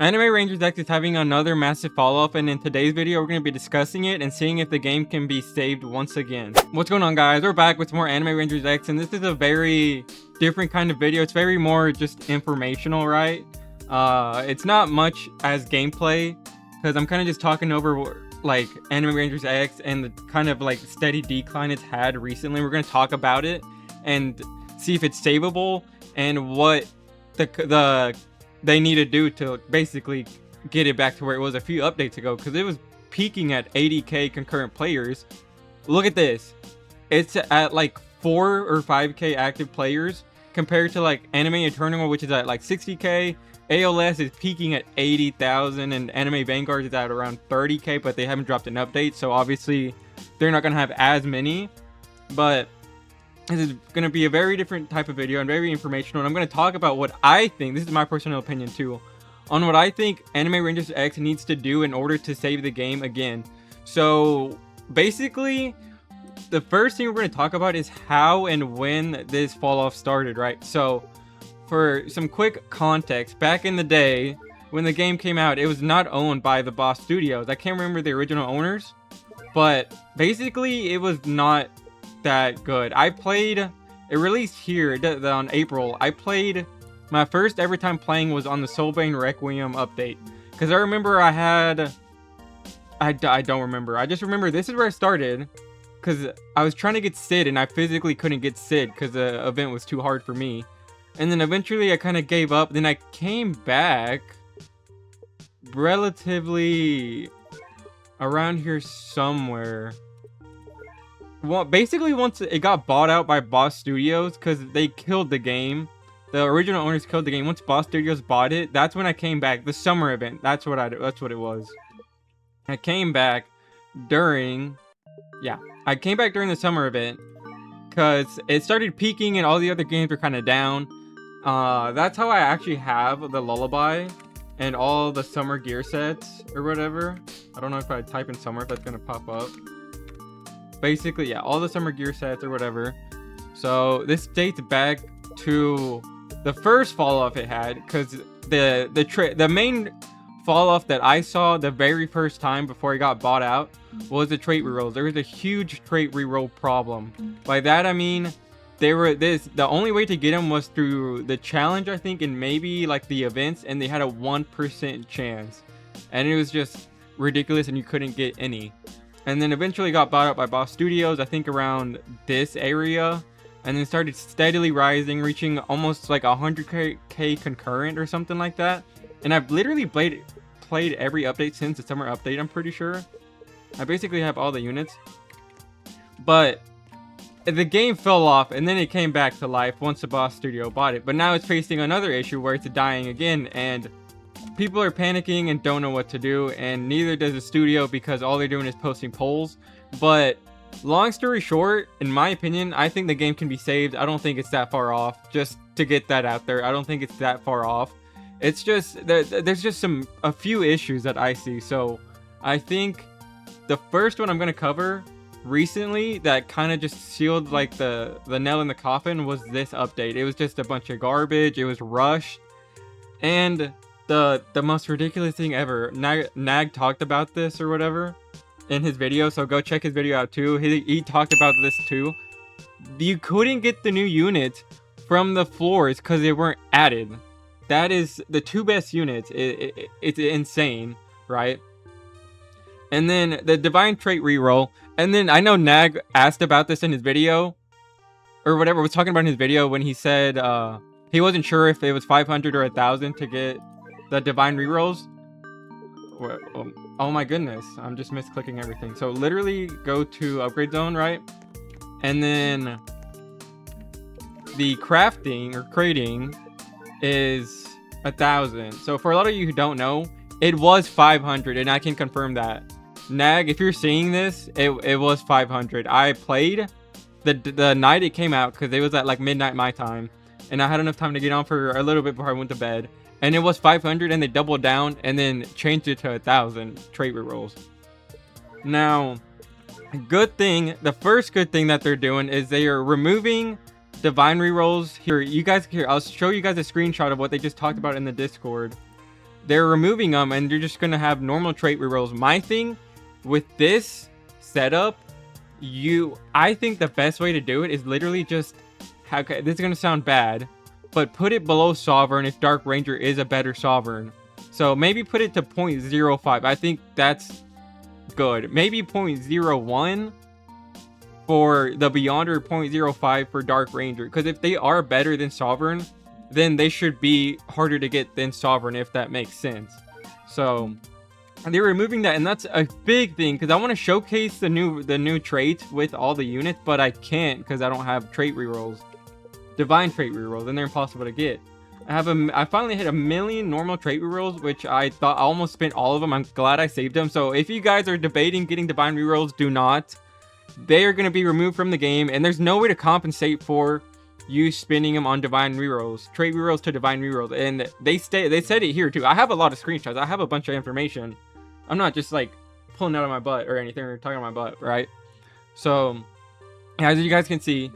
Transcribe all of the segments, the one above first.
Anime Rangers X is having another massive fall-off, and in today's video we're going to be discussing it and seeing if the game can be saved once again. What's going on, guys? We're back with more Anime Rangers X, and this is a very different kind of video. It's very more just informational, right? It's not much as gameplay, because I'm kind of just talking over like Anime Rangers X and the kind of like steady decline it's had recently. We're going to talk about it and see if it's savable and what they need to do to basically get it back to where it was a few updates ago, because it was peaking at 80k concurrent players. Look at this, it's at like 4 or 5k active players compared to like Anime Eternal, which is at like 60k. ALS is peaking at 80,000 and Anime Vanguard is at around 30k, but they haven't dropped an update, so obviously they're not gonna have as many. But this is going to be a very different type of video and very informational, and I'm going to talk about what I think, this is my personal opinion too, on what I think Anime Rangers X needs to do in order to save the game again. So basically, the first thing we're going to talk about is how and when this fall off started, right? So for some quick context, back in the day when the game came out, it was not owned by the Boss Studios. I can't remember the original owners, but basically it was not that good. I played, it released here on April. I played, my first ever time playing was on the Soulbane Requiem update, because I remember I don't remember, I just remember this is where I started, because I was trying to get Sid and I physically couldn't get Sid because the event was too hard for me, and then eventually I kind of gave up. Then I came back relatively around here somewhere. Well, basically once it got bought out by Boss Studios, because they killed the game. The original owners killed the game. Once Boss Studios bought it, that's when I came back. The summer event. That's what it was. I came back during, I came back during the summer event because it started peaking and all the other games were kind of down. That's how I actually have the Lullaby and all the summer gear sets or whatever. I don't know if I type in summer if that's gonna pop up. Basically, yeah, all the summer gear sets or whatever. So this dates back to the first fall off it had, because the main fall off that I saw the very first time before it got bought out was the trait rerolls. There was a huge trait reroll problem. By that I mean the only way to get them was through the challenge, I think, and maybe like the events, and they had a 1% chance, and it was just ridiculous, and you couldn't get any. And then eventually got bought out by Boss Studios, I think around this area, and then started steadily rising, reaching almost like 100k concurrent or something like that. And I've literally played every update since the summer update, I'm pretty sure. I basically have all the units. But the game fell off, and then it came back to life once the Boss Studio bought it. But now it's facing another issue where it's dying again, and people are panicking and don't know what to do, and neither does the studio, because all they're doing is posting polls. But long story short, in my opinion, I think the game can be saved. I don't think it's that far off, just to get that out there. I don't think it's that far off. It's just there's just a few issues that I see. So I think the first one I'm going to cover recently that kind of just sealed like the nail in the coffin was this update. It was just a bunch of garbage. It was rushed, and the most ridiculous thing ever, Nag talked about this or whatever in his video, so go check his video out too. He talked about this too. You couldn't get the new units from the floors because they weren't added. That is the 2 best units. It's insane, right? And then the Divine Trait reroll, and then I know Nag asked about this in his video or whatever, was talking about in his video when he said he wasn't sure if it was 500 or 1,000 to get the divine rerolls. Oh my goodness, I'm just misclicking everything. So literally go to upgrade zone, right? And then the crafting or crating is 1,000. So for a lot of you who don't know, it was 500, and I can confirm that. Nag, if you're seeing this, it was 500. I played the night it came out because it was at like midnight my time, and I had enough time to get on for a little bit before I went to bed. And it was 500, and they doubled down and then changed it to 1,000 trait rerolls. Now, good thing, the first good thing that they're doing is they are removing divine rerolls. Here, I'll show you guys a screenshot of what they just talked about in the Discord. they're removing them and you're just gonna have normal trait rerolls. My thing with this setup, I think the best way to do it is literally just this is gonna sound bad, but put it below Sovereign if Dark Ranger is a better Sovereign. So maybe put it to 0.05. I think that's good. Maybe 0.01 for the Beyonder, 0.05 for Dark Ranger. Because if they are better than Sovereign, then they should be harder to get than Sovereign, if that makes sense. So they're removing that, and that's a big thing because I want to showcase the new traits with all the units, but I can't because I don't have trait rerolls, divine trait rerolls, and they're impossible to get. I finally hit 1 million normal trait rerolls, which I thought I almost spent all of them. I'm glad I saved them. So if you guys are debating getting divine rerolls, do not. They are going to be removed from the game, and there's no way to compensate for you spending them on divine rerolls, trait rerolls to divine rerolls. And they said it here too. I have a lot of screenshots. I have a bunch of information. I'm not just like pulling out of my butt or anything or talking out of my butt, right? So as you guys can see,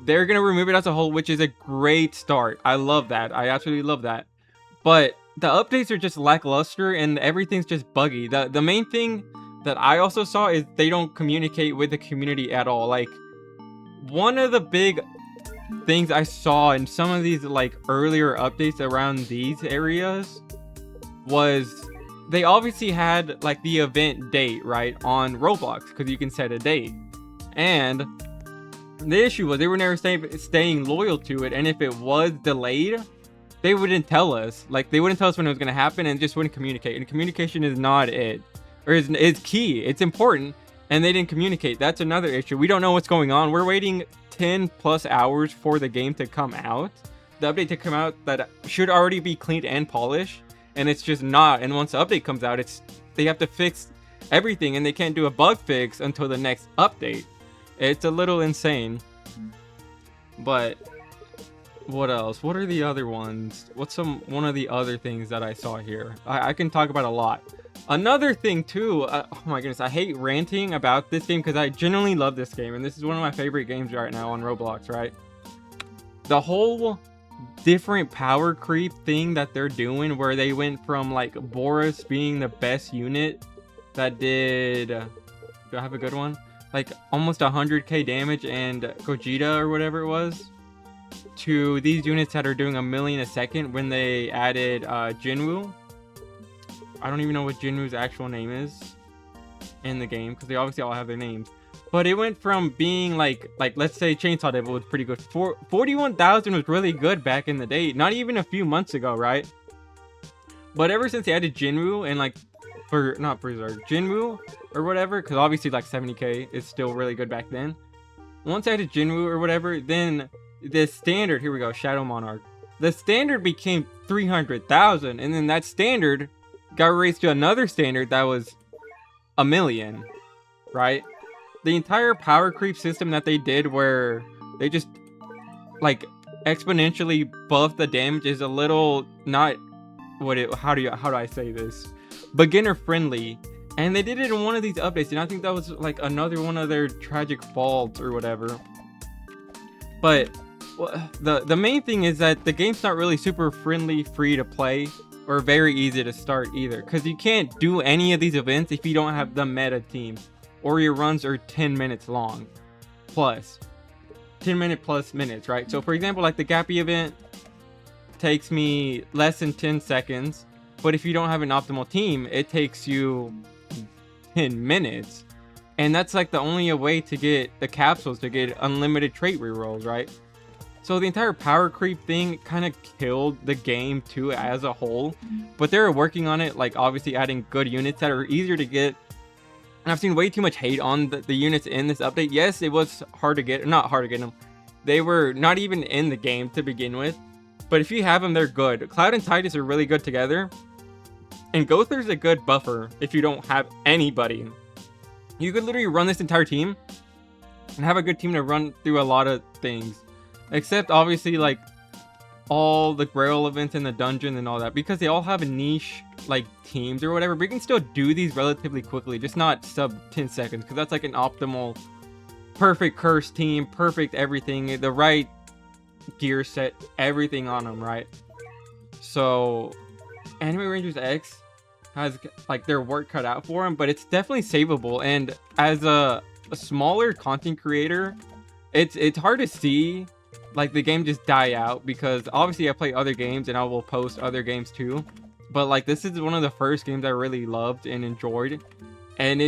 they're going to remove it as a whole, which is a great start. I love that. I absolutely love that. But the updates are just lackluster and everything's just buggy. The main thing that I also saw is they don't communicate with the community at all. Like, one of the big things I saw in some of these like earlier updates around these areas was they obviously had like the event date, right, on Roblox, because you can set a date. And the issue was they were never staying loyal to it, and if it was delayed, they wouldn't tell us. Like, they wouldn't tell us when it was going to happen and just wouldn't communicate. And communication is not it. Or is key. It's important, and they didn't communicate. That's another issue. We don't know what's going on. We're waiting 10 plus hours for the game to come out. The update to come out that should already be cleaned and polished, and it's just not. And once the update comes out, they have to fix everything, and they can't do a bug fix until the next update. It's a little insane. But what else? What are the other ones? What's one of the other things that I saw here? I can talk about a lot. Another thing too, oh my goodness, I hate ranting about this game because I genuinely love this game, and this is one of my favorite games right now on Roblox, right? The whole different power creep thing that they're doing, where they went from like Boris being the best unit that did, do I have a good one? Like almost 100k damage, and Gogeta or whatever it was, to these units that are doing 1 million a second when they added Jinwoo. I don't even know what Jinwoo's actual name is in the game, because they obviously all have their names. But it went from being like let's say Chainsaw Devil was pretty good. 41,000 was really good back in the day, not even a few months ago, right? But ever since they added Jinwoo and like, not Berserk, Jinwoo or whatever, because obviously like 70k is still really good back then. Once I added Jinwoo or whatever, then the standard, here we go, Shadow Monarch. The standard became 300,000, and then that standard got raised to another standard that was 1 million, right? The entire power creep system that they did, where they just like exponentially buff the damage, is a little not how do I say this, beginner friendly. And they did it in one of these updates, and I think that was like another one of their tragic faults or whatever. But the main thing is that the game's not really super friendly, free to play, or very easy to start either, because you can't do any of these events if you don't have the meta team, or your runs are 10 minutes long plus 10 minute plus minutes, right? So for example, like the Gappy event takes me less than 10 seconds, but if you don't have an optimal team, it takes you 10 minutes. And that's like the only way to get the capsules, to get unlimited trait rerolls, right? So the entire power creep thing kind of killed the game too as a whole. But they're working on it, like obviously adding good units that are easier to get. And I've seen way too much hate on the units in this update. Yes, it was hard to get, not hard to get them. They were not even in the game to begin with. But if you have them, they're good. Cloud and Titus are really good together. And Gowther's a good buffer if you don't have anybody. You could literally run this entire team and have a good team to run through a lot of things. Except obviously like all the Grail events in the dungeon and all that, because they all have niche like teams or whatever. But you can still do these relatively quickly, just not sub 10 seconds, because that's like an optimal, perfect curse team, perfect everything, the right gear set, everything on them, right? So Anime Rangers X has like their work cut out for them, but it's definitely savable. And as a smaller content creator, it's hard to see like the game just die out, because obviously I play other games and I will post other games too. But like this is one of the first games I really loved and enjoyed, and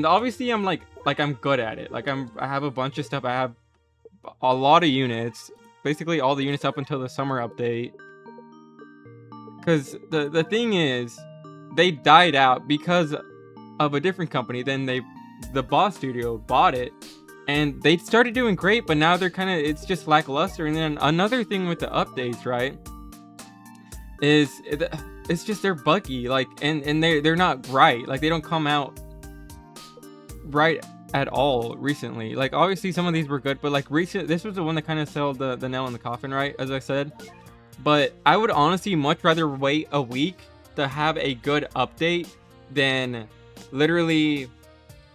obviously I'm like I'm good at it. Like I have a bunch of stuff. I have a lot of units, basically all the units up until the summer update. Because the thing is, they died out because of a different company. Then the Boss Studio bought it, and they started doing great, but now they're kind of, it's just lackluster. And then another thing with the updates, right, is it's just they're buggy, like, and they're not right. Like they don't come out right at all recently. Like obviously some of these were good, but like this was the one that kind of sold the nail in the coffin, right, as I said. But I would honestly much rather wait a week to have a good update than literally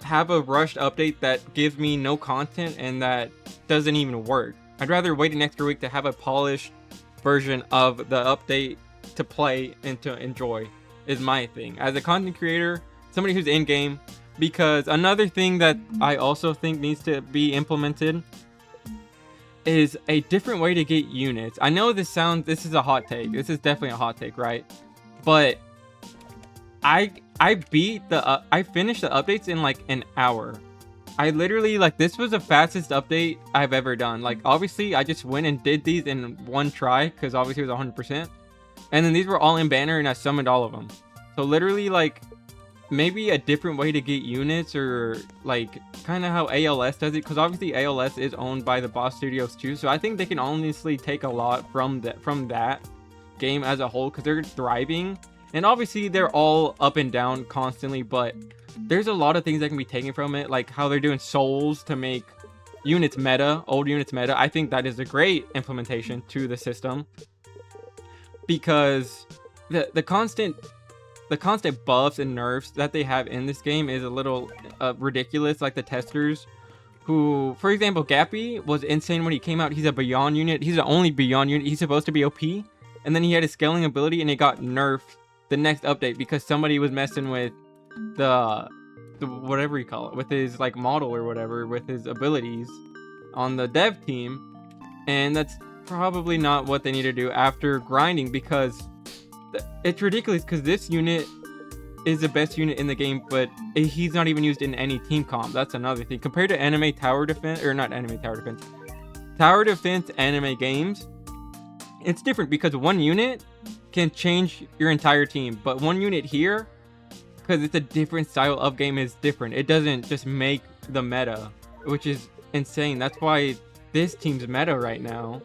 have a rushed update that gives me no content and that doesn't even work. I'd rather wait an extra week to have a polished version of the update to play and to enjoy, is my thing as a content creator, somebody who's in game. Because another thing that I also think needs to be implemented is a different way to get units. I know this is a hot take. This is definitely a hot take, right? But I finished the updates in like an hour. I literally, like, this was the fastest update I've ever done. Like obviously I just went and did these in one try because obviously it was 100%. And then these were all in banner and I summoned all of them. So literally, like, maybe a different way to get units, or like kind of how ALS does it, because obviously ALS is owned by the Boss Studios too, so I think they can honestly take a lot from that game as a whole, because they're thriving. And obviously they're all up and down constantly, but there's a lot of things that can be taken from it, like how they're doing souls to make units meta, old units meta. I think that is a great implementation to the system, because the constant buffs and nerfs that they have in this game is a little ridiculous. Like the testers, who, for example, Gappy was insane when he came out. He's a Beyond unit. He's the only Beyond unit. He's supposed to be OP, and then he had a scaling ability, and it got nerfed the next update because somebody was messing with the whatever you call it, with his like model or whatever, with his abilities on the dev team, and that's probably not what they need to do after grinding, because it's ridiculous, because this unit is the best unit in the game, but he's not even used in any team comp. That's another thing. Compared to anime tower defense, or not anime tower defense, tower defense anime games, it's different, because one unit can change your entire team, but one unit here, because it's a different style of game, is different. It doesn't just make the meta, which is insane. That's why this team's meta right now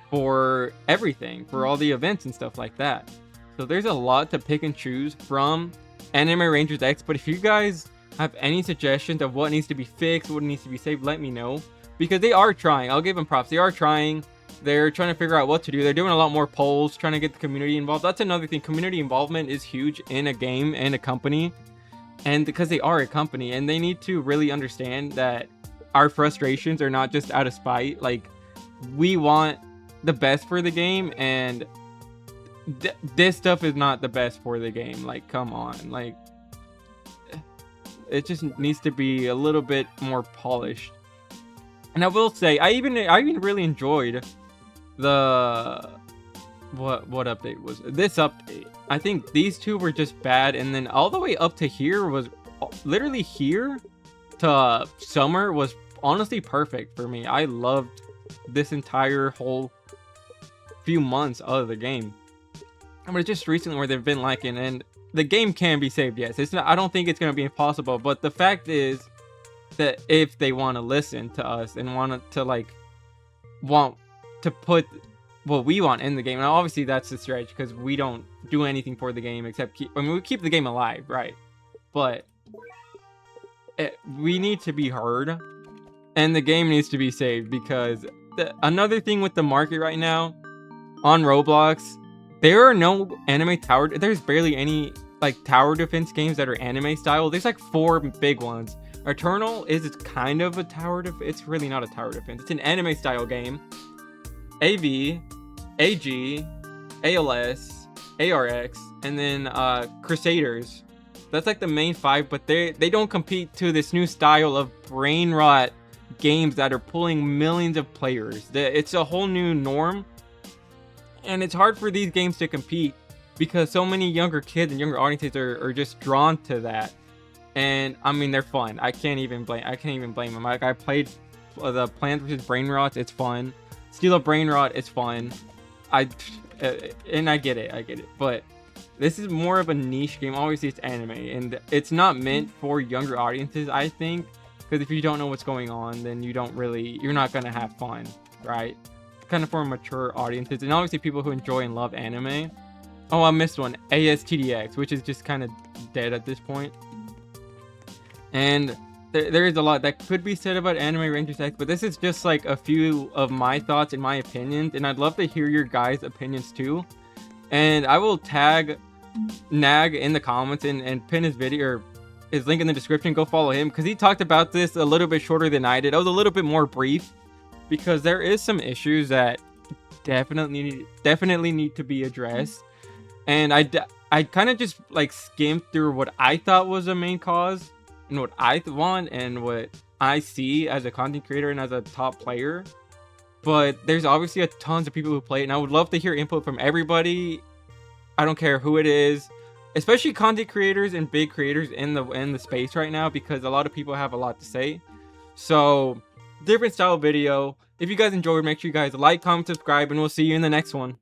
for everything, for all the events and stuff like that. So there's a lot to pick and choose from Anime Rangers X. But if you guys have any suggestions of what needs to be fixed, what needs to be saved, let me know, because they are trying. I'll give them props. They are trying. They're trying to figure out what to do. They're doing a lot more polls, trying to get the community involved. That's another thing. Community involvement is huge in a game and a company, and because they are a company, and they need to really understand that our frustrations are not just out of spite. Like, we want the best for the game, and this stuff is not the best for the game. Like, come on. Like, it just needs to be a little bit more polished. And I will say, I even really enjoyed the what update was this update. I think these two were just bad, and then all the way up to here was literally here to summer was honestly perfect for me. I loved this entire whole few months of the game. But it's just recently where they've been lacking, and the game can be saved. Yes, it's not. I don't think it's gonna be impossible, but the fact is that if they want to listen to us and want to put what we want in the game, and obviously that's the stretch, because we don't do anything for the game except we keep the game alive, right? But we need to be heard, and the game needs to be saved, because another thing with the market right now on Roblox, there are no anime tower. There's barely any like tower defense games that are anime style. There's like 4 big ones. Eternal is kind of a tower defense. It's really not a tower defense. It's an anime style game. AV, AG, ALS, ARX, and then Crusaders. That's like the main 5, but they don't compete to this new style of brain rot games that are pulling millions of players. It's a whole new norm, and it's hard for these games to compete because so many younger kids and younger audiences are just drawn to that. And I mean, they're fun. I can't even blame them. Like, I played the Plants vs. Brain Rot. It's fun. Steal a Brain Rot. It's fun. And I get it. But this is more of a niche game. Obviously, it's anime, and it's not meant for younger audiences, I think. Because if you don't know what's going on, then you're not gonna have fun, right? It's kind of for mature audiences, and obviously people who enjoy and love anime. Oh, I missed one. ASTDX, which is just kind of dead at this point. And there is a lot that could be said about Anime Rangers X, but this is just like a few of my thoughts and my opinions, and I'd love to hear your guys' opinions too. And I will tag Nag in the comments and pin his video or his link in the description. Go follow him because he talked about this a little bit shorter than I did. I was a little bit more brief because there is some issues that definitely need to be addressed. And I kind of just like skimmed through what I thought was the main cause and what I want and what I see as a content creator and as a top player. But there's obviously tons of people who play it, and I would love to hear input from everybody. I don't care who it is, especially content creators and big creators in the space right now, because a lot of people have a lot to say. So different style video. If you guys enjoyed, make sure you guys like, comment, subscribe, and we'll see you in the next one.